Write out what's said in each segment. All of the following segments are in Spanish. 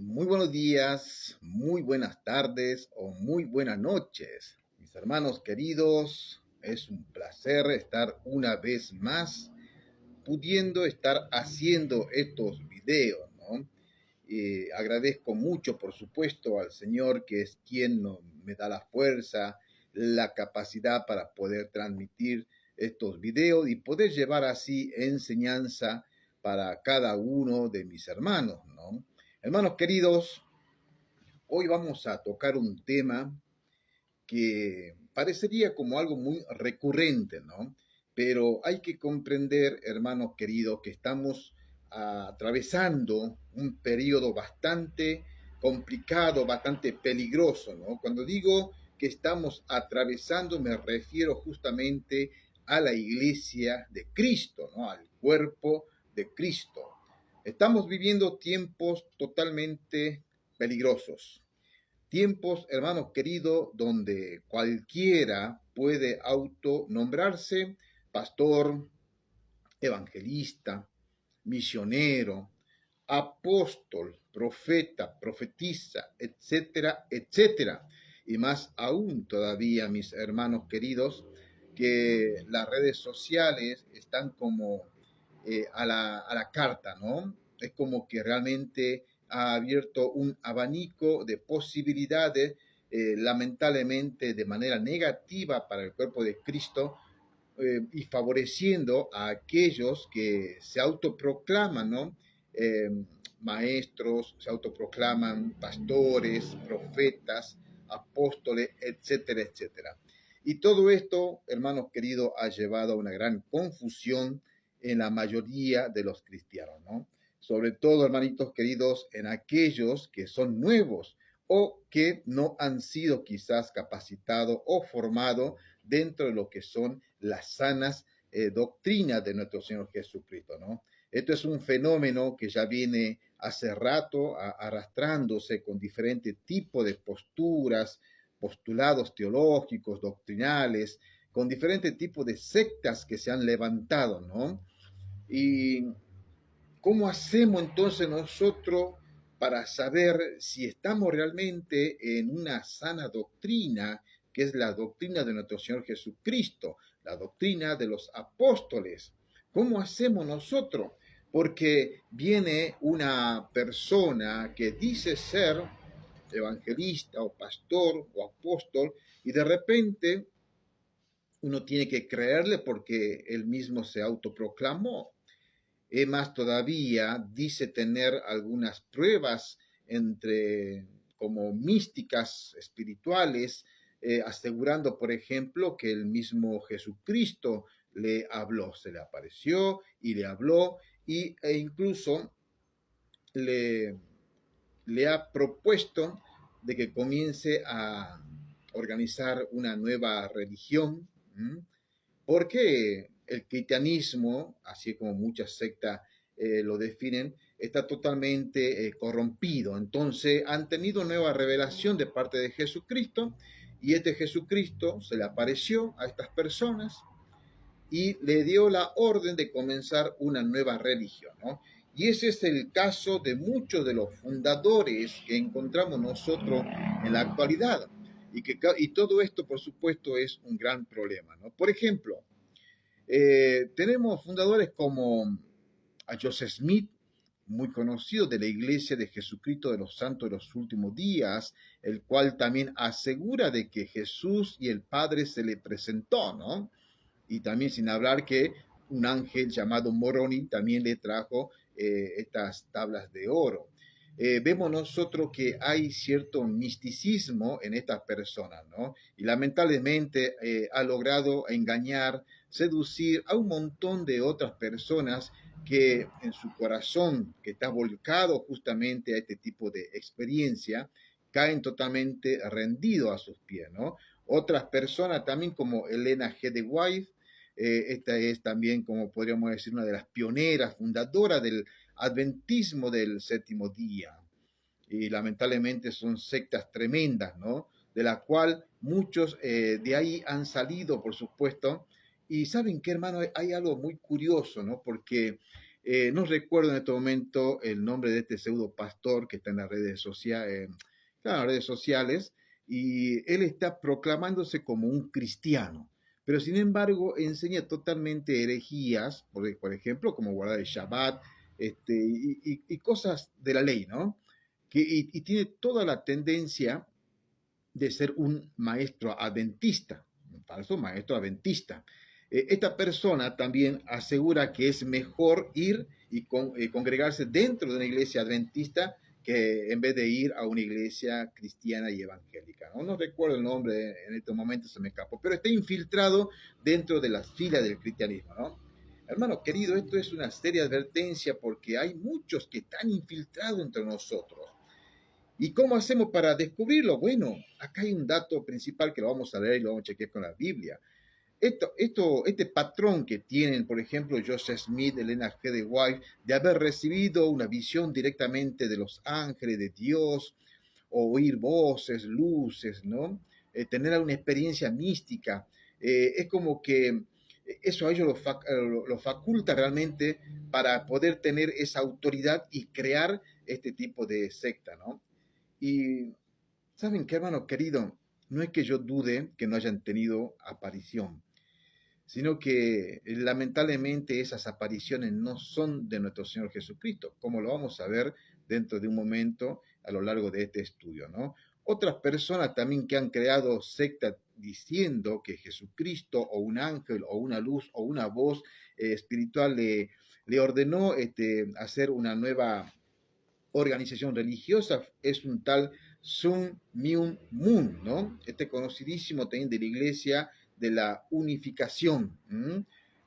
Muy buenos días, muy buenas tardes o muy buenas noches. Mis hermanos queridos, es un placer estar una vez más pudiendo estar haciendo estos videos, ¿no? Agradezco mucho, por supuesto, al Señor, que es quien me da la fuerza, la capacidad para poder transmitir estos videos y poder llevar así enseñanza para cada uno de mis hermanos, ¿no? Hermanos queridos, hoy vamos a tocar un tema que parecería como algo muy recurrente, ¿no? Pero hay que comprender, hermanos queridos, que estamos atravesando un periodo bastante complicado, bastante peligroso, ¿no? Cuando digo que estamos atravesando, me refiero justamente a la iglesia de Cristo, ¿no? Al cuerpo de Cristo. Estamos viviendo tiempos totalmente peligrosos. Tiempos, hermanos queridos, donde cualquiera puede autonombrarse pastor, evangelista, misionero, apóstol, profeta, profetisa, etcétera, etcétera. Y más aún todavía, mis hermanos queridos, que las redes sociales están como a la carta, ¿no? Es como que realmente ha abierto un abanico de posibilidades, lamentablemente de manera negativa para el cuerpo de Cristo, y favoreciendo a aquellos que se autoproclaman, ¿no? Maestros, se autoproclaman pastores, profetas, apóstoles, etcétera, etcétera. Y todo esto, hermanos queridos, ha llevado a una gran confusión en la mayoría de los cristianos, ¿no? Sobre todo, hermanitos queridos, en aquellos que son nuevos o que no han sido quizás capacitados o formados dentro de lo que son las sanas doctrinas de nuestro Señor Jesucristo, ¿no? Esto es un fenómeno que ya viene hace rato arrastrándose con diferentes tipos de posturas, postulados teológicos, doctrinales, con diferentes tipos de sectas que se han levantado, ¿no? Y ¿cómo hacemos entonces nosotros para saber si estamos realmente en una sana doctrina, que es la doctrina de nuestro Señor Jesucristo, la doctrina de los apóstoles? ¿Cómo hacemos nosotros? Porque viene una persona que dice ser evangelista o pastor o apóstol y de repente uno tiene que creerle porque él mismo se autoproclamó. Más todavía, dice tener algunas pruebas entre como místicas espirituales, asegurando, por ejemplo, que el mismo Jesucristo le habló, se le apareció y le habló, e incluso le, le ha propuesto de que comience a organizar una nueva religión. ¿M? Porque el cristianismo, así como muchas sectas lo definen, está totalmente corrompido. Entonces han tenido nueva revelación de parte de Jesucristo y este Jesucristo se le apareció a estas personas y le dio la orden de comenzar una nueva religión, ¿no? Y ese es el caso de muchos de los fundadores que encontramos nosotros en la actualidad. Y todo esto, por supuesto, es un gran problema, ¿no? Por ejemplo, tenemos fundadores como a Joseph Smith, muy conocido de la Iglesia de Jesucristo de los Santos de los Últimos Días, el cual también asegura de que Jesús y el Padre se le presentó, ¿no? Y también sin hablar que un ángel llamado Moroni también le trajo estas tablas de oro. Vemos nosotros que hay cierto misticismo en estas personas, ¿no? Y lamentablemente ha logrado engañar, seducir a un montón de otras personas que en su corazón, que está volcado justamente a este tipo de experiencia, caen totalmente rendidos a sus pies, ¿no? Otras personas también como Elena G. de White, esta es también, como podríamos decir, una de las pioneras, fundadoras del adventismo del séptimo día. Y lamentablemente son sectas tremendas, ¿no? De la cual muchos de ahí han salido, por supuesto. Y saben qué, hermano, hay algo muy curioso, ¿no? Porque No recuerdo en este momento el nombre de este pseudo pastor que está en las redes sociales, claro, redes sociales, y él está proclamándose como un cristiano, pero sin embargo enseña totalmente herejías, por ejemplo, como guardar el Shabbat, y cosas de la ley, ¿no? Y tiene toda la tendencia de ser un maestro adventista, un falso maestro adventista. Esta persona también asegura que es mejor ir y congregarse dentro de una iglesia adventista que en vez de ir a una iglesia cristiana y evangélica. No recuerdo el nombre, en este momento se me escapó, pero está infiltrado dentro de las filas del cristianismo, ¿no? Hermano querido, esto es una seria advertencia porque hay muchos que están infiltrados entre nosotros. ¿Y cómo hacemos para descubrirlo? Bueno, acá hay un dato principal que lo vamos a leer y lo vamos a chequear con la Biblia. Este patrón que tienen, por ejemplo, Joseph Smith, Elena G. de White, de haber recibido una visión directamente de los ángeles de Dios, o oír voces, luces, ¿no? Tener una experiencia mística, es como que eso a ellos lo faculta realmente para poder tener esa autoridad y crear este tipo de secta, ¿no? Y ¿saben qué, hermano querido? No es que yo dude que no hayan tenido aparición, sino que lamentablemente esas apariciones no son de nuestro Señor Jesucristo, como lo vamos a ver dentro de un momento a lo largo de este estudio, ¿no? Otras personas también que han creado sectas diciendo que Jesucristo o un ángel o una luz o una voz espiritual le ordenó hacer una nueva organización religiosa, es un tal Sun Myung Moon, ¿no? Este conocidísimo también de la Iglesia de la Unificación.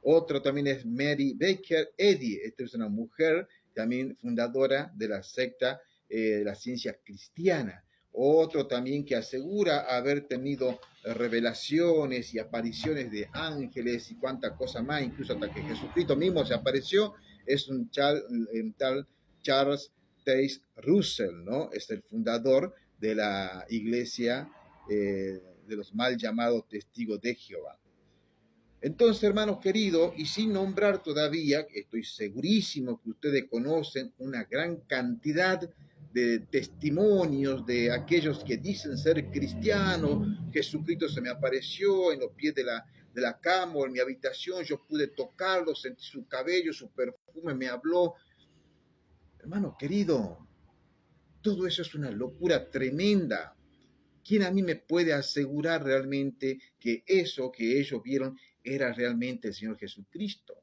Otro también es Mary Baker Eddy, esta es una mujer también fundadora de la secta de la ciencia cristiana. Otro también que asegura haber tenido revelaciones y apariciones de ángeles y cuánta cosa más, incluso hasta que Jesucristo mismo se apareció, es un tal Charles Taze Russell, ¿no? Es el fundador de la iglesia de los mal llamados testigos de Jehová. Entonces, hermanos queridos, y sin nombrar todavía, estoy segurísimo que ustedes conocen una gran cantidad de testimonios de aquellos que dicen ser cristianos. Jesucristo se me apareció en los pies de la cama o en mi habitación, yo pude tocarlo, sentí su cabello, su perfume me habló. Hermano querido, todo eso es una locura tremenda. ¿Quién a mí me puede asegurar realmente que eso que ellos vieron era realmente el Señor Jesucristo?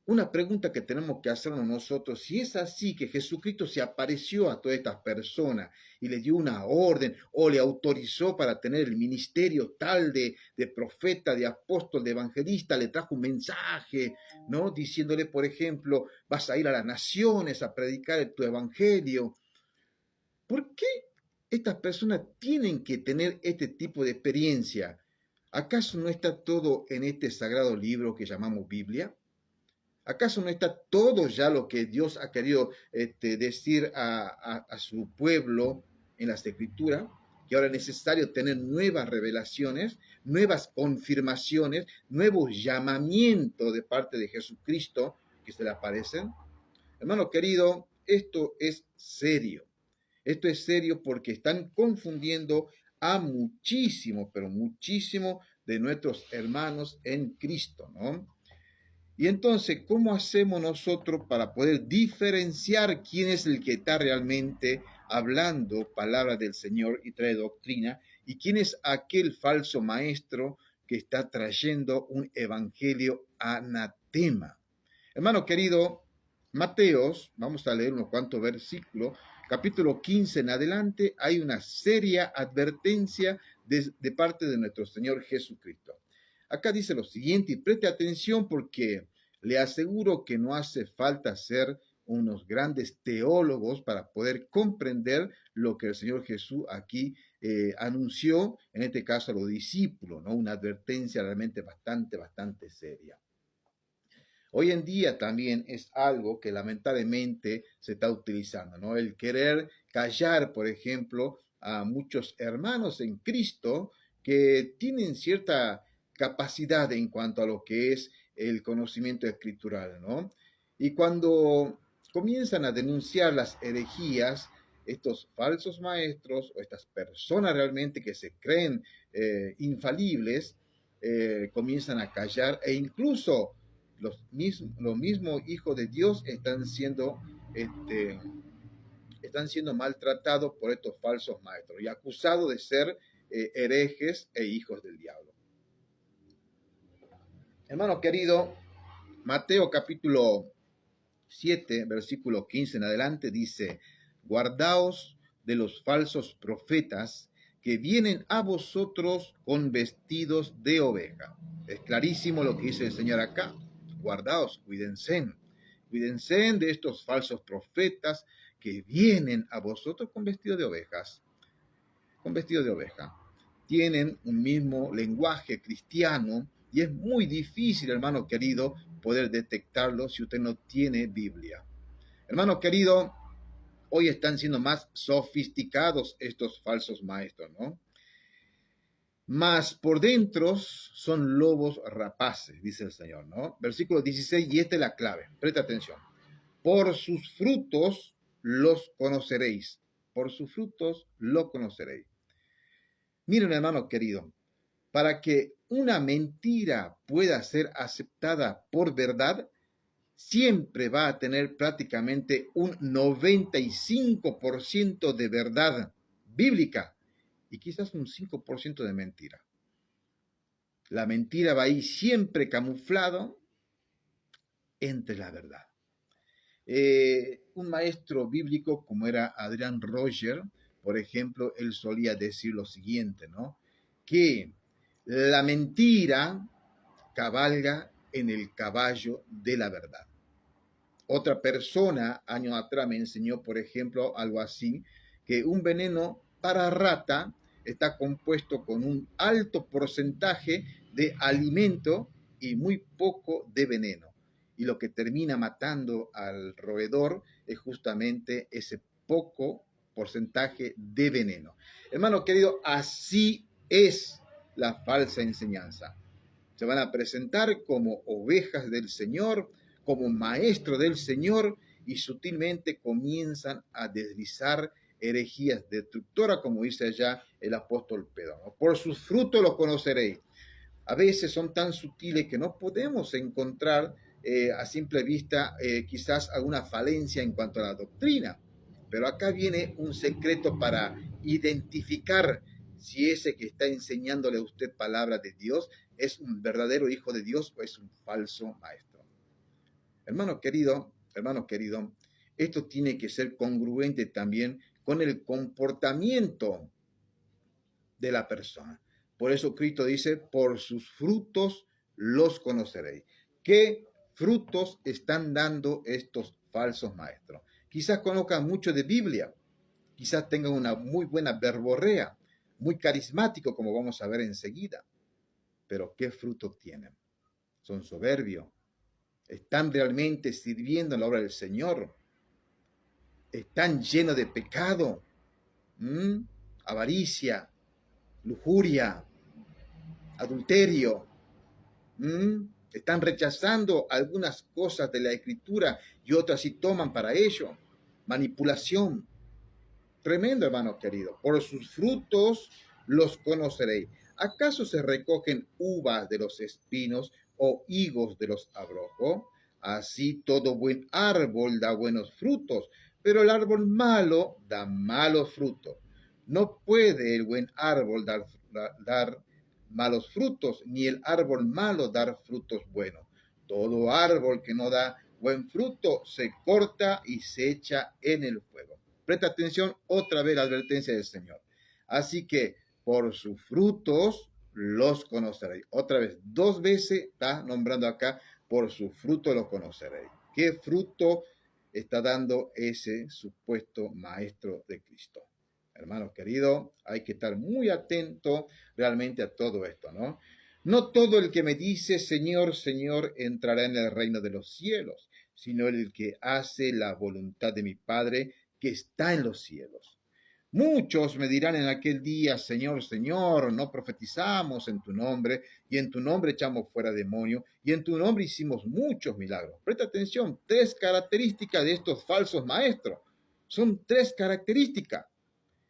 Una pregunta que tenemos que hacernos nosotros, si es así que Jesucristo se apareció a todas estas personas y le dio una orden o le autorizó para tener el ministerio tal de profeta, de apóstol, de evangelista, le trajo un mensaje, ¿no? Diciéndole, por ejemplo, vas a ir a las naciones a predicar tu evangelio. ¿Por qué estas personas tienen que tener este tipo de experiencia? ¿Acaso no está todo en este sagrado libro que llamamos Biblia? ¿Acaso no está todo ya lo que Dios ha querido decir a su pueblo en las Escrituras? Que ahora es necesario tener nuevas revelaciones, nuevas confirmaciones, nuevos llamamientos de parte de Jesucristo que se le aparecen. Hermano querido, esto es serio. Esto es serio porque están confundiendo a muchísimo, pero muchísimo de nuestros hermanos en Cristo, ¿no? Y entonces, ¿cómo hacemos nosotros para poder diferenciar quién es el que está realmente hablando palabras del Señor y trae doctrina y quién es aquel falso maestro que está trayendo un evangelio anatema? Hermano querido, Mateos, vamos a leer unos cuantos versículos, capítulo 15 en adelante, hay una seria advertencia de parte de nuestro Señor Jesucristo. Acá dice lo siguiente, y preste atención porque le aseguro que no hace falta ser unos grandes teólogos para poder comprender lo que el Señor Jesús aquí anunció, en este caso a los discípulos, ¿no? Una advertencia realmente bastante seria. Hoy en día también es algo que lamentablemente se está utilizando, ¿no? El querer callar, por ejemplo, a muchos hermanos en Cristo que tienen cierta capacidad en cuanto a lo que es el conocimiento escritural, ¿no? Y cuando comienzan a denunciar las herejías, estos falsos maestros o estas personas realmente que se creen infalibles, comienzan a callar e incluso los mismos hijos de Dios este, están siendo maltratados por estos falsos maestros y acusados de ser herejes e hijos del diablo. Hermano querido, Mateo capítulo 7, versículo 15 en adelante dice, guardaos de los falsos profetas que vienen a vosotros con vestidos de oveja. Es clarísimo lo que dice el Señor acá. Guardaos, cuídense de estos falsos profetas que vienen a vosotros con vestidos de ovejas. Con vestido de oveja. Tienen un mismo lenguaje cristiano y es muy difícil, hermano querido, poder detectarlo si usted no tiene Biblia. Hermano querido, hoy están siendo más sofisticados estos falsos maestros, ¿no? Mas por dentro son lobos rapaces, dice el Señor, ¿no? Versículo 16, y esta es la clave, presta atención. Por sus frutos los conoceréis. Por sus frutos los conoceréis. Miren, hermano querido, para que una mentira pueda ser aceptada por verdad, siempre va a tener prácticamente un 95% de verdad bíblica y quizás un 5% de mentira. La mentira va ahí siempre camuflado entre la verdad. Un maestro bíblico como era Adrian Roger, por ejemplo, él solía decir lo siguiente, ¿no? Que la mentira cabalga en el caballo de la verdad. Otra persona, años atrás, me enseñó, por ejemplo, algo así, que un veneno para rata está compuesto con un alto porcentaje de alimento y muy poco de veneno. Y lo que termina matando al roedor es justamente ese poco porcentaje de veneno. Hermano querido, así es la falsa enseñanza. Se van a presentar como ovejas del Señor, como maestro del Señor, y sutilmente comienzan a deslizar herejías destructoras, como dice allá el apóstol Pedro, ¿no? Por sus frutos los conoceréis. A veces son tan sutiles que no podemos encontrar a simple vista quizás alguna falencia en cuanto a la doctrina. Pero acá viene un secreto para identificar si ese que está enseñándole a usted palabra de Dios es un verdadero hijo de Dios o es un falso maestro. Hermano querido, esto tiene que ser congruente también con el comportamiento de la persona. Por eso Cristo dice, por sus frutos los conoceréis. ¿Qué frutos están dando estos falsos maestros? Quizás conozcan mucho de Biblia, quizás tengan una muy buena verborrea, muy carismático, como vamos a ver enseguida. Pero ¿qué frutos tienen? Son soberbios. ¿Están realmente sirviendo en la obra del Señor? ¿Están llenos de pecado? Avaricia, lujuria, adulterio. Están rechazando algunas cosas de la Escritura y otras sí toman para ello. Manipulación. Tremendo, hermano querido. Por sus frutos los conoceréis. ¿Acaso se recogen uvas de los espinos o higos de los abrojos? Así todo buen árbol da buenos frutos, pero el árbol malo da malos frutos. No puede el buen árbol dar malos frutos, ni el árbol malo dar frutos buenos. Todo árbol que no da buen fruto se corta y se echa en el fuego. Presta atención, otra vez la advertencia del Señor. Así que por sus frutos los conoceréis. Otra vez, 2 veces está nombrando acá, por sus frutos los conoceréis. ¿Qué fruto está dando ese supuesto maestro de Cristo? Hermanos queridos, hay que estar muy atento realmente a todo esto, ¿no? No todo el que me dice Señor, Señor entrará en el reino de los cielos, sino el que hace la voluntad de mi Padre que está en los cielos. Muchos me dirán en aquel día, Señor, Señor, no profetizamos en tu nombre, y en tu nombre echamos fuera demonios, y en tu nombre hicimos muchos milagros. Presta atención, tres características de estos falsos maestros. Son tres características.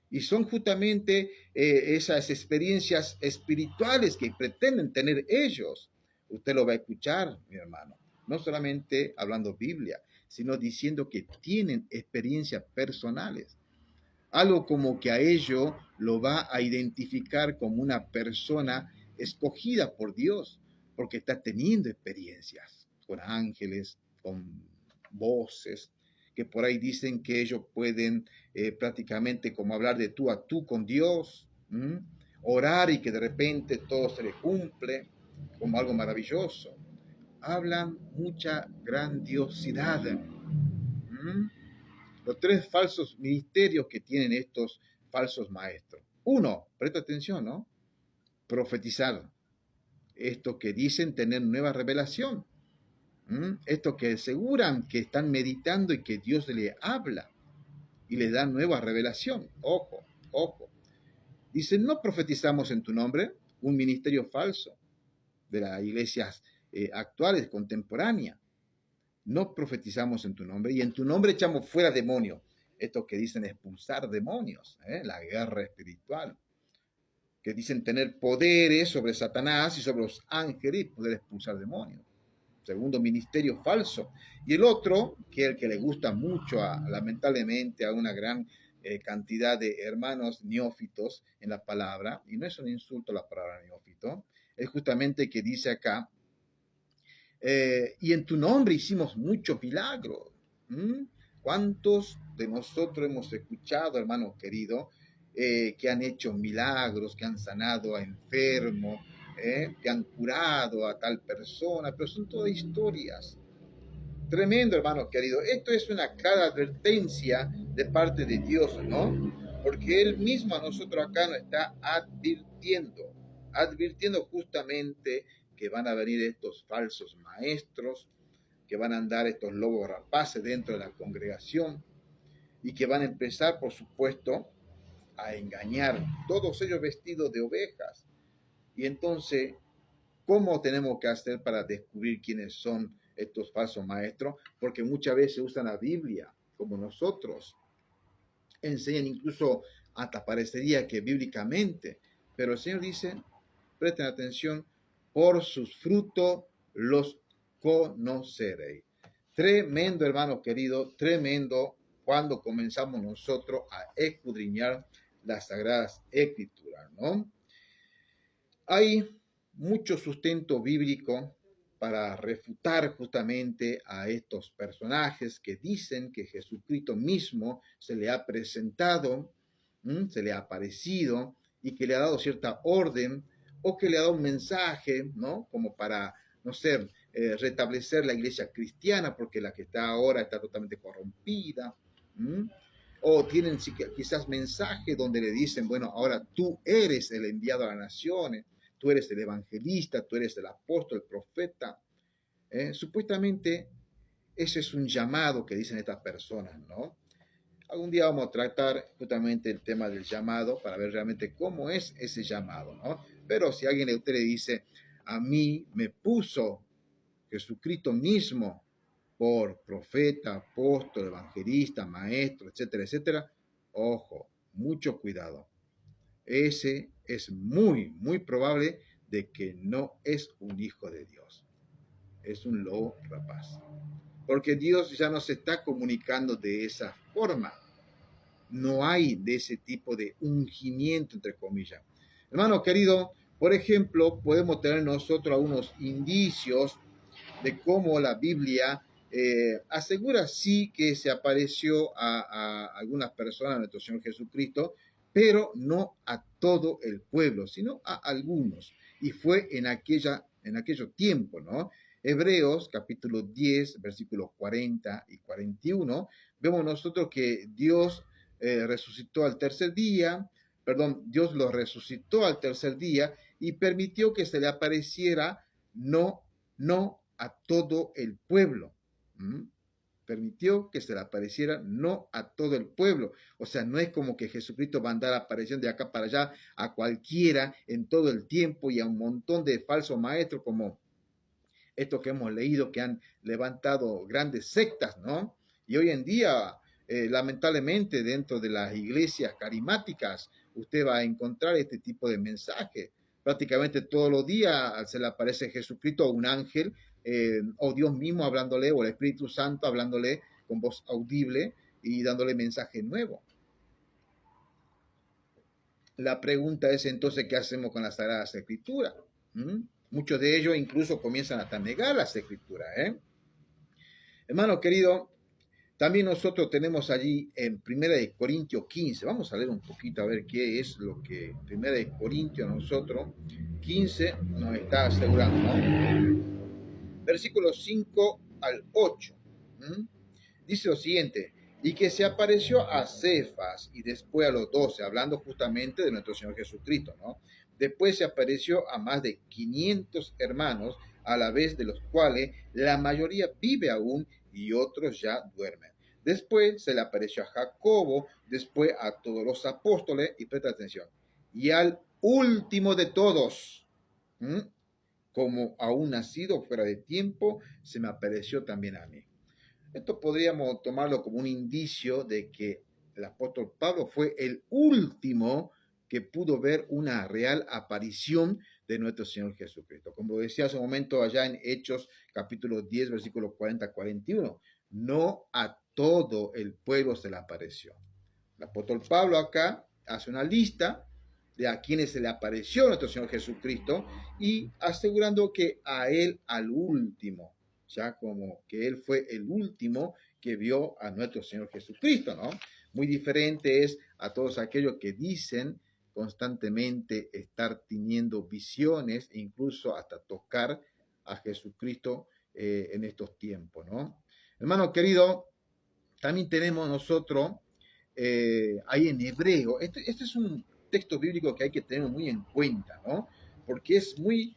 Y son justamente esas experiencias espirituales que pretenden tener ellos. Usted lo va a escuchar, mi hermano, no solamente hablando Biblia, sino diciendo que tienen experiencias personales. Algo como que a ello lo va a identificar como una persona escogida por Dios, porque está teniendo experiencias con ángeles, con voces, que por ahí dicen que ellos pueden prácticamente como hablar de tú a tú con Dios, orar y que de repente todo se le cumple como algo maravilloso. Hablan mucha grandiosidad. Los tres falsos ministerios que tienen estos falsos maestros. Uno, presta atención, ¿no? Profetizar. Esto que dicen tener nueva revelación. Esto que aseguran que están meditando y que Dios le habla y le da nueva revelación. Ojo, ojo. Dicen, no profetizamos en tu nombre, un ministerio falso de las iglesias actuales, contemporáneas. No profetizamos en tu nombre y en tu nombre echamos fuera demonios. Estos que dicen expulsar demonios, la guerra espiritual, que dicen tener poderes sobre Satanás y sobre los ángeles y poder expulsar demonios. Segundo, ministerio falso. Y el otro, que es el que le gusta mucho, lamentablemente, a una gran cantidad de hermanos neófitos en la palabra, y no es un insulto la palabra neófito, es justamente que dice acá, y en tu nombre hicimos muchos milagros. ¿Cuántos de nosotros hemos escuchado, hermanos queridos, que han hecho milagros, que han sanado a enfermos, que han curado a tal persona? Pero son todas historias. Tremendo, hermanos queridos. Esto es una clara advertencia de parte de Dios, ¿no? Porque Él mismo a nosotros acá nos está advirtiendo justamente que van a venir estos falsos maestros, que van a andar estos lobos rapaces dentro de la congregación y que van a empezar, por supuesto, a engañar, todos ellos vestidos de ovejas. Y entonces, ¿cómo tenemos que hacer para descubrir quiénes son estos falsos maestros? Porque muchas veces usan la Biblia como nosotros. Enseñan incluso, hasta parecería que bíblicamente. Pero el Señor dice, presten atención, por sus frutos los conoceréis. Tremendo, hermano querido, tremendo cuando comenzamos nosotros a escudriñar las Sagradas Escrituras, ¿no? Hay mucho sustento bíblico para refutar justamente a estos personajes que dicen que Jesucristo mismo se le ha presentado, se le ha aparecido y que le ha dado cierta orden o que le ha dado un mensaje, ¿no? Como para, no sé, restablecer la iglesia cristiana porque la que está ahora está totalmente corrompida. O tienen quizás mensajes donde le dicen, bueno, ahora tú eres el enviado a las naciones, tú eres el evangelista, tú eres el apóstol, el profeta. Supuestamente ese es un llamado que dicen estas personas, ¿no? Algún día vamos a tratar justamente el tema del llamado para ver realmente cómo es ese llamado, ¿no? Pero si alguien de ustedes dice, a mí me puso Jesucristo mismo por profeta, apóstol, evangelista, maestro, etcétera, etcétera, ojo, mucho cuidado. Ese es muy, muy probable de que no es un hijo de Dios. Es un lobo rapaz. Porque Dios ya no se está comunicando de esa forma. No hay de ese tipo de ungimiento, entre comillas. Hermano querido, por ejemplo, podemos tener nosotros algunos indicios de cómo la Biblia asegura sí que se apareció a algunas personas, a nuestro Señor Jesucristo, pero no a todo el pueblo, sino a algunos. Y fue en aquellos tiempos, ¿no? Hebreos capítulo 10, versículos 40 y 41, vemos nosotros que Dios resucitó al tercer día, Dios lo resucitó al tercer día y permitió que se le apareciera no a todo el pueblo. permitió que se le apareciera no a todo el pueblo. O sea, no es como que Jesucristo va a andar apareciendo de acá para allá a cualquiera en todo el tiempo y a un montón de falsos maestros como estos que hemos leído que han levantado grandes sectas, ¿no? Y hoy en día, lamentablemente, dentro de las iglesias carismáticas, usted va a encontrar este tipo de mensaje. Prácticamente todos los días se le aparece Jesucristo o un ángel, o Dios mismo hablándole, o el Espíritu Santo hablándole con voz audible y dándole mensaje nuevo. La pregunta es entonces, ¿qué hacemos con las Sagradas Escrituras? ¿Mm? Muchos de ellos incluso comienzan hasta a negar las Escrituras, ¿eh? Hermano querido, también nosotros tenemos allí en Primera de Corintios 15, vamos a leer un poquito a ver qué es lo que Primera de Corintios nosotros 15 nos está asegurando, ¿no? Versículos 5 al 8. ¿Mm? Dice lo siguiente, y que se apareció a Cefas y después a los 12, hablando justamente de nuestro Señor Jesucristo, ¿no? Después se apareció a más de 500 hermanos, a la vez de los cuales la mayoría vive aún y otros ya duermen. Después se le apareció a Jacobo, después a todos los apóstoles, y presta atención, y al último de todos, ¿m? Como aún nacido fuera de tiempo, se me apareció también a mí. Esto podríamos tomarlo como un indicio de que el apóstol Pablo fue el último que pudo ver una real aparición de nuestro Señor Jesucristo. Como decía hace un momento allá en Hechos capítulo 10, versículos 40-41, no a todo el pueblo se le apareció. El apóstol Pablo acá hace una lista de a quienes se le apareció nuestro Señor Jesucristo y asegurando que a él al último, ya como que él fue el último que vio a nuestro Señor Jesucristo, ¿no? Muy diferente es a todos aquellos que dicen constantemente estar teniendo visiones, incluso hasta tocar a Jesucristo en estos tiempos, ¿no? Hermano querido, también tenemos nosotros ahí en hebreo, este es un texto bíblico que hay que tener muy en cuenta, ¿no? Porque es muy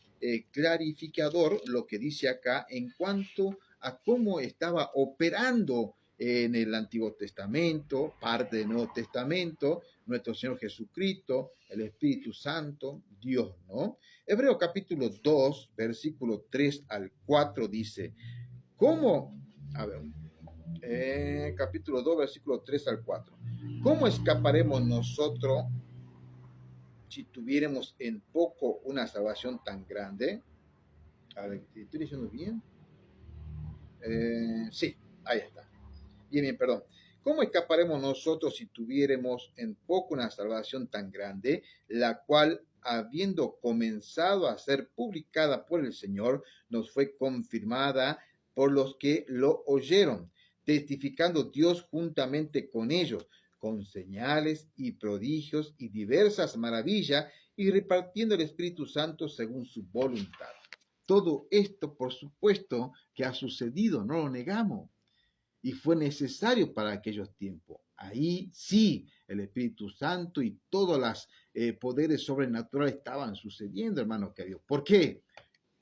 clarificador lo que dice acá en cuanto a cómo estaba operando en el Antiguo Testamento, parte del Nuevo Testamento, nuestro Señor Jesucristo, el Espíritu Santo, Dios, ¿no? Hebreo capítulo 2, versículo 3 al 4 dice, ¿cómo? A ver, capítulo 2, versículo 3 al 4. ¿Cómo escaparemos nosotros si tuviéramos en poco una salvación tan grande? A ver, ¿estoy diciendo bien? Sí, ahí está. Bien, bien, perdón. ¿Cómo escaparemos nosotros si tuviéramos en poco una salvación tan grande, la cual, habiendo comenzado a ser publicada por el Señor, nos fue confirmada por los que lo oyeron, testificando Dios juntamente con ellos, con señales y prodigios y diversas maravillas, y repartiendo el Espíritu Santo según su voluntad? Todo esto, por supuesto, que ha sucedido, no lo negamos y fue necesario para aquellos tiempos. Ahí sí, el Espíritu Santo y todos los poderes sobrenaturales estaban sucediendo, hermanos queridos. ¿Por qué?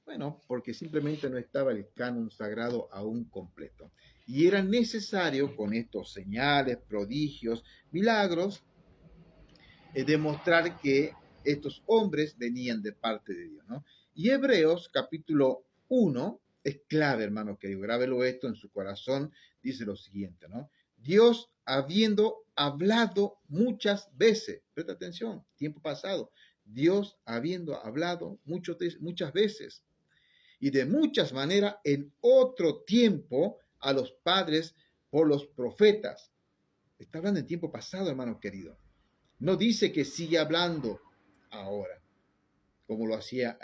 Bueno, porque simplemente no estaba el canon sagrado aún completo. Y era necesario con estos señales, prodigios, milagros, demostrar que estos hombres venían de parte de Dios, ¿no? Y Hebreos capítulo 1 es clave, hermano querido, grábelo esto en su corazón, dice lo siguiente, ¿no? Dios habiendo hablado muchas veces, presta atención, tiempo pasado, Dios habiendo hablado muchas veces y de muchas maneras en otro tiempo a los padres por los profetas. Está hablando en tiempo pasado, hermano querido. No dice que sigue hablando ahora, como lo hacía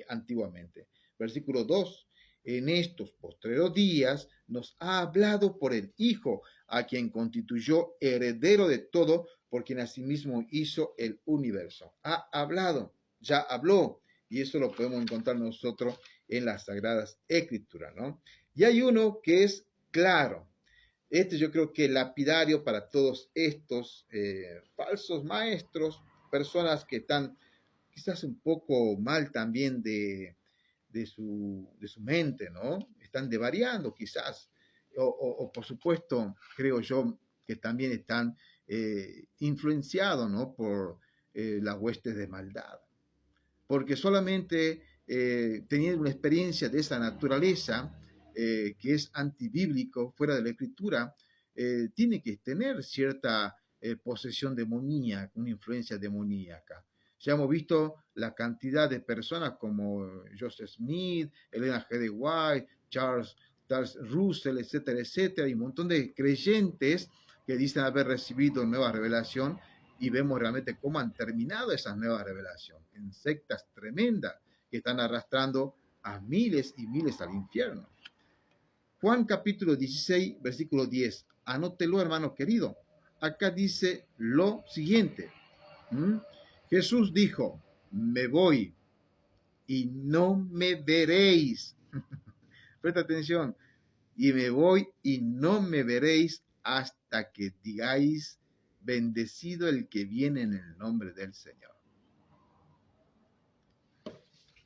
antiguamente. Versículo 2. En estos postreros días nos ha hablado por el Hijo, a quien constituyó heredero de todo, por quien asimismo hizo el universo. Ha hablado, ya habló, y eso lo podemos encontrar nosotros en las Sagradas Escrituras, ¿no? Y hay uno que es claro, este yo creo que es lapidario para todos estos falsos maestros, personas que están quizás un poco mal también de su mente, ¿no? Están devariando quizás. o por supuesto, creo yo, que también están influenciados, ¿no?, por las huestes de maldad. Porque solamente teniendo una experiencia de esa naturaleza, que es antibíblico, fuera de la Escritura, tiene que tener cierta posesión demoníaca, una influencia demoníaca. Ya hemos visto la cantidad de personas como Joseph Smith, Elena G. de White, Charles Russell, etcétera, etcétera, y un montón de creyentes que dicen haber recibido nueva revelación, y vemos realmente cómo han terminado esas nuevas revelaciones, en sectas tremendas que están arrastrando a miles y miles al infierno. Juan capítulo 16, versículo 10. Anótelo, hermano querido. Acá dice lo siguiente. Jesús dijo, me voy y no me veréis. Presta atención. Y me voy y no me veréis hasta que digáis, bendecido el que viene en el nombre del Señor.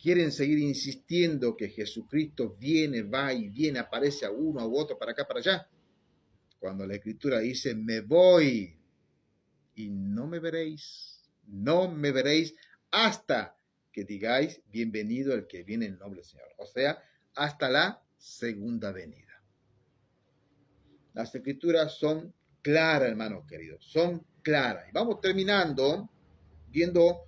Quieren seguir insistiendo que Jesucristo viene, va y viene, aparece a uno, a otro, para acá, para allá. Cuando la Escritura dice, me voy y no me veréis hasta que digáis, bienvenido el que viene en el nombre del Señor. O sea, hasta la segunda venida. Las Escrituras son claras, hermanos queridos, son claras. Y vamos terminando viendo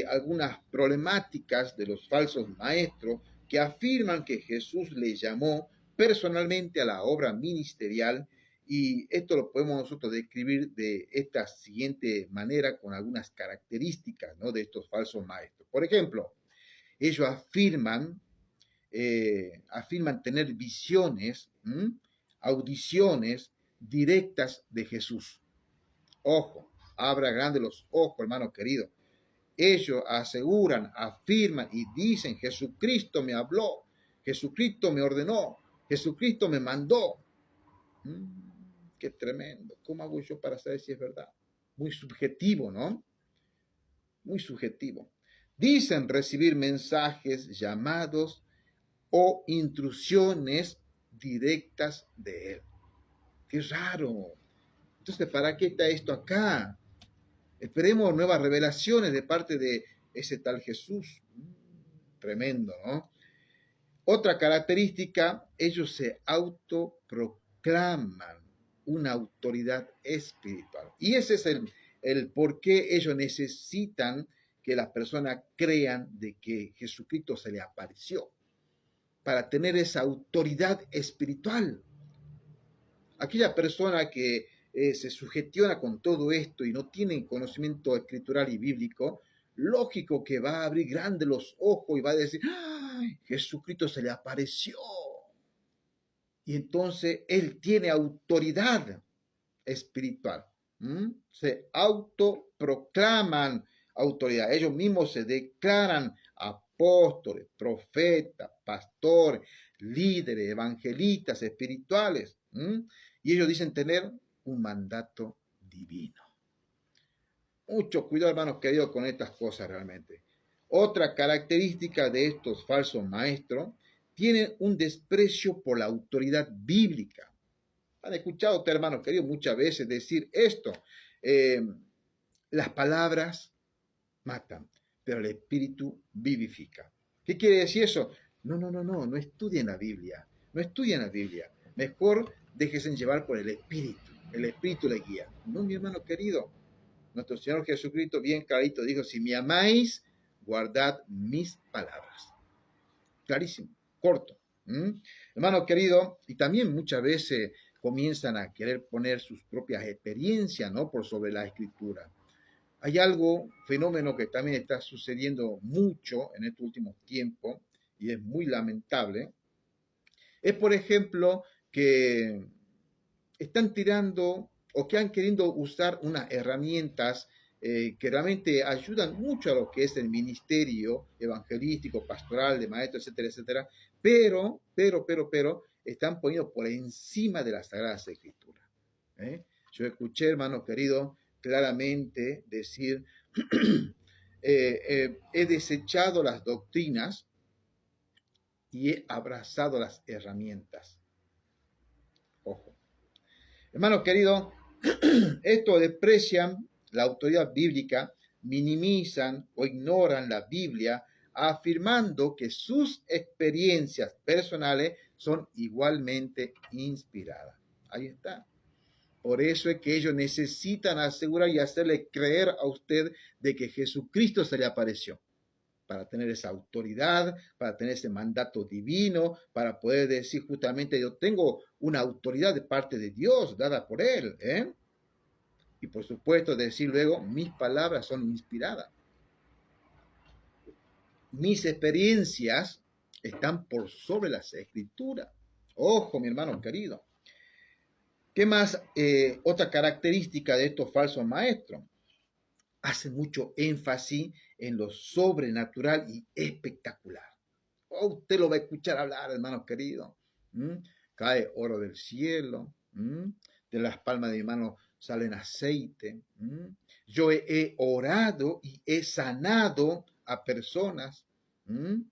algunas problemáticas de los falsos maestros que afirman que Jesús le llamó personalmente a la obra ministerial, y esto lo podemos nosotros describir de esta siguiente manera con algunas características, ¿no?, de estos falsos maestros. Por ejemplo, ellos afirman tener visiones, audiciones directas de Jesús. Ojo, abra grande los ojos, hermano querido. Ellos aseguran, afirman y dicen, Jesucristo me habló, Jesucristo me ordenó, Jesucristo me mandó. Qué tremendo. ¿Cómo hago yo para saber si es verdad? Muy subjetivo, ¿no? Muy subjetivo. Dicen recibir mensajes, llamados o instrucciones directas de Él. Qué raro. Entonces, ¿para qué está esto acá? Esperemos nuevas revelaciones de parte de ese tal Jesús. Tremendo, ¿no? Otra característica, ellos se autoproclaman una autoridad espiritual. Y ese es el por qué ellos necesitan que las personas crean de que Jesucristo se le apareció, para tener esa autoridad espiritual. Aquella persona que se sugestiona con todo esto y no tiene conocimiento escritural y bíblico, lógico que va a abrir grande los ojos y va a decir, ¡ay! Jesucristo se le apareció. Y entonces él tiene autoridad espiritual. Se autoproclaman autoridad. Ellos mismos se declaran apóstoles, profetas, pastores, líderes, evangelistas espirituales. Y ellos dicen tener un mandato divino. Mucho cuidado, hermanos queridos, con estas cosas realmente. Otra característica de estos falsos maestros, tienen un desprecio por la autoridad bíblica. Han escuchado usted, hermanos queridos, muchas veces decir esto. Las palabras matan, pero el espíritu vivifica. ¿Qué quiere decir eso? No estudien la Biblia. No estudien la Biblia. Mejor déjense llevar por el espíritu. El espíritu le guía. No, mi hermano querido. Nuestro Señor Jesucristo bien clarito dijo, si me amáis, guardad mis palabras. Clarísimo, corto. Hermano querido, y también muchas veces comienzan a querer poner sus propias experiencias, ¿no?, por sobre la Escritura. Hay algo, fenómeno que también está sucediendo mucho en estos últimos tiempos, y es muy lamentable, es, por ejemplo, que están tirando o que han querido usar unas herramientas que realmente ayudan mucho a lo que es el ministerio evangelístico, pastoral, de maestro, etcétera, etcétera, pero, están poniendo por encima de las Sagradas Escrituras. Yo escuché, hermanos queridos, claramente decir, he desechado las doctrinas y he abrazado las herramientas. Hermanos queridos, estos desprecian la autoridad bíblica, minimizan o ignoran la Biblia, afirmando que sus experiencias personales son igualmente inspiradas. Ahí está. Por eso es que ellos necesitan asegurar y hacerle creer a usted de que Jesucristo se le apareció, para tener esa autoridad, para tener ese mandato divino, para poder decir justamente yo tengo una autoridad de parte de Dios dada por Él, ¿eh? Y por supuesto decir luego, mis palabras son inspiradas. Mis experiencias están por sobre las escrituras. Ojo, mi hermano querido. ¿Qué más? Otra característica de estos falsos maestros. Hacen mucho énfasis en lo sobrenatural y espectacular. Oh, usted lo va a escuchar hablar, hermano querido. ¿Mm? Cae oro del cielo. ¿Mm? De las palmas de mi mano salen aceite. ¿Mm? Yo he orado y he sanado a personas. ¿Mm?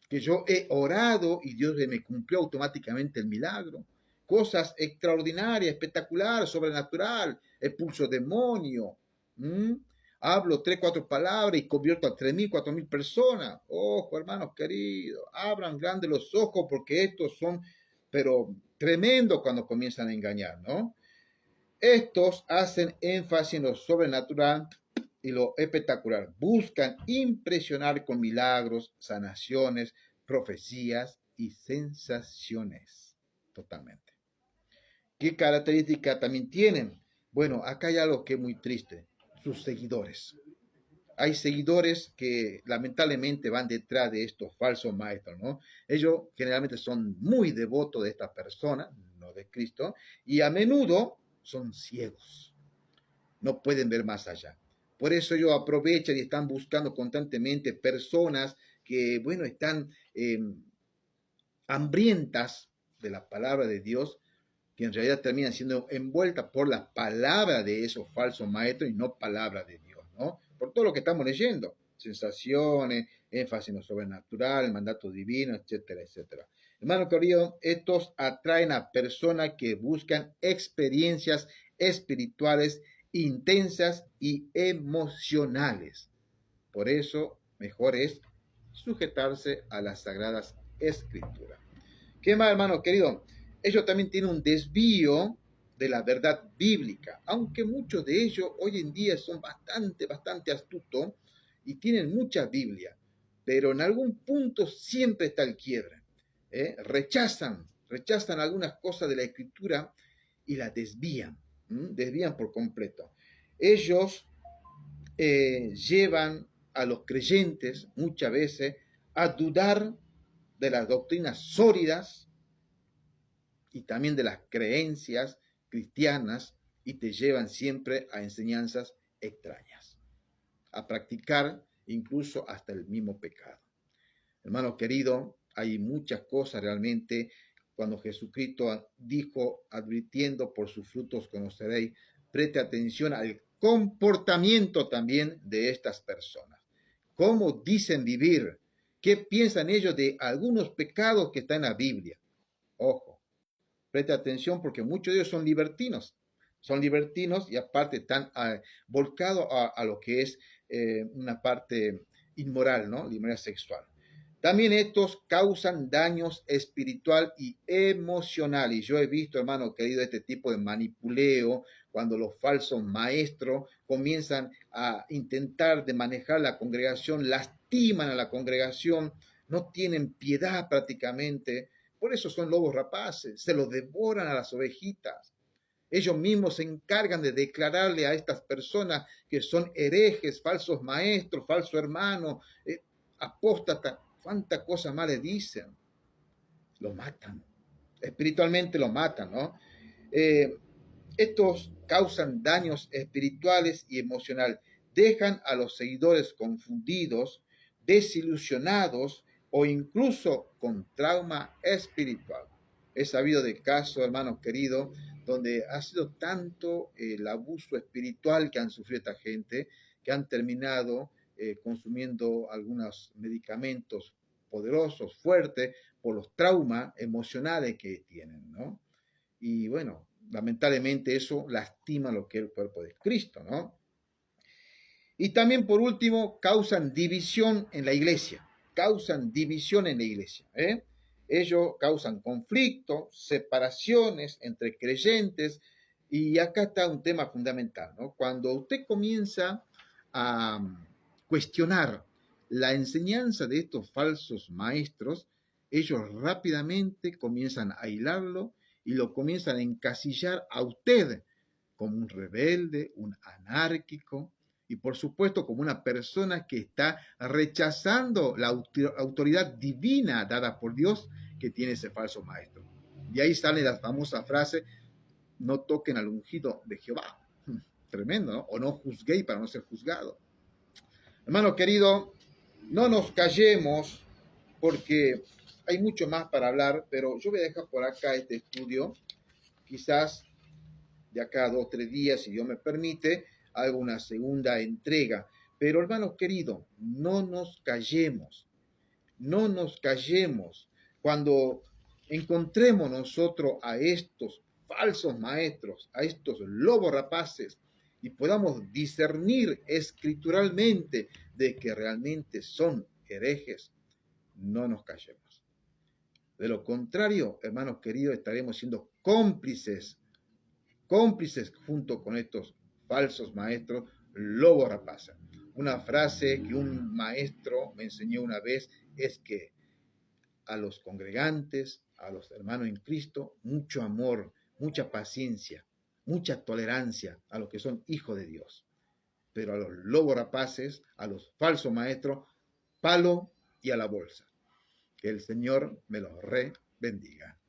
Que yo he orado y Dios me cumplió automáticamente el milagro. Cosas extraordinarias, espectaculares, sobrenatural. Expulso demonio. ¿Mm? Hablo 3, 4 palabras y convierto a 3.000, 4.000 personas. Ojo, hermanos queridos, abran grandes los ojos porque estos son, pero tremendos cuando comienzan a engañar, ¿no? Estos hacen énfasis en lo sobrenatural y lo espectacular. Buscan impresionar con milagros, sanaciones, profecías y sensaciones. Totalmente. ¿Qué características también tienen? Bueno, acá hay algo que es muy triste. Sus seguidores. Hay seguidores que lamentablemente van detrás de estos falsos maestros, ¿no? Ellos generalmente son muy devotos de esta persona, no de Cristo, y a menudo son ciegos, no pueden ver más allá. Por eso ellos aprovechan y están buscando constantemente personas que, bueno, están hambrientas de la palabra de Dios, que en realidad terminan siendo envueltas por la palabra de esos falsos maestros y no palabra de Dios, ¿no? Por todo lo que estamos leyendo, sensaciones, énfasis en lo sobrenatural, el mandato divino, etcétera, etcétera. Hermano querido, estos atraen a personas que buscan experiencias espirituales intensas y emocionales. Por eso, mejor es sujetarse a las sagradas escrituras. ¿Qué más, hermano querido? Ellos también tienen un desvío de la verdad bíblica, aunque muchos de ellos hoy en día son bastante astutos y tienen mucha Biblia, pero en algún punto siempre está el quiebre. Rechazan algunas cosas de la escritura y la desvían por completo. Ellos llevan a los creyentes muchas veces a dudar de las doctrinas sólidas y también de las creencias cristianas y te llevan siempre a enseñanzas extrañas, a practicar incluso hasta el mismo pecado. Hermano querido, hay muchas cosas realmente cuando Jesucristo dijo, advirtiendo por sus frutos conoceréis, preste atención al comportamiento también de estas personas. ¿Cómo dicen vivir? ¿Qué piensan ellos de algunos pecados que están en la Biblia? Ojo, preste atención porque muchos de ellos son libertinos y aparte están volcados a lo que es una parte inmoral, ¿no? La inmoralidad sexual. También estos causan daños espiritual y emocional. Y yo he visto, hermano querido, este tipo de manipuleo cuando los falsos maestros comienzan a intentar de manejar la congregación, lastiman a la congregación, no tienen piedad prácticamente. Por eso son lobos rapaces, se los devoran a las ovejitas. Ellos mismos se encargan de declararle a estas personas que son herejes, falsos maestros, falsos hermanos, apóstatas, cuántas cosas más le dicen. Lo matan, espiritualmente lo matan, ¿no? Estos causan daños espirituales y emocionales, dejan a los seguidores confundidos, desilusionados o incluso con trauma espiritual. He sabido de casos, hermanos queridos, donde ha sido tanto el abuso espiritual que han sufrido esta gente, que han terminado consumiendo algunos medicamentos poderosos, fuertes, por los traumas emocionales que tienen, ¿no? Y bueno, lamentablemente eso lastima lo que es el cuerpo de Cristo, ¿no? Y también, por último, causan división en la iglesia. Causan división en la iglesia. Ellos causan conflictos, separaciones entre creyentes. Y acá está un tema fundamental, ¿no? Cuando usted comienza a cuestionar la enseñanza de estos falsos maestros, ellos rápidamente comienzan a hilarlo y lo comienzan a encasillar a usted como un rebelde, un anárquico, y por supuesto como una persona que está rechazando la autoridad divina dada por Dios que tiene ese falso maestro. Y ahí sale la famosa frase, no toquen al ungido de Jehová. Tremendo, ¿no? O no juzguéis para no ser juzgado. Hermano querido, no nos callemos porque hay mucho más para hablar, pero yo voy a dejar por acá este estudio. Quizás de acá a 2 o 3 días, si Dios me permite, hago una segunda entrega. Pero hermanos queridos, no nos callemos, no nos callemos. Cuando encontremos nosotros a estos falsos maestros, a estos lobos rapaces, y podamos discernir escrituralmente de que realmente son herejes, no nos callemos. De lo contrario, hermanos queridos, estaremos siendo cómplices junto con estos falsos maestros, lobos rapaces. Una frase que un maestro me enseñó una vez es que a los congregantes, a los hermanos en Cristo, mucho amor, mucha paciencia, mucha tolerancia a los que son hijos de Dios. Pero a los lobos rapaces, a los falsos maestros, palo y a la bolsa. Que el Señor me los bendiga.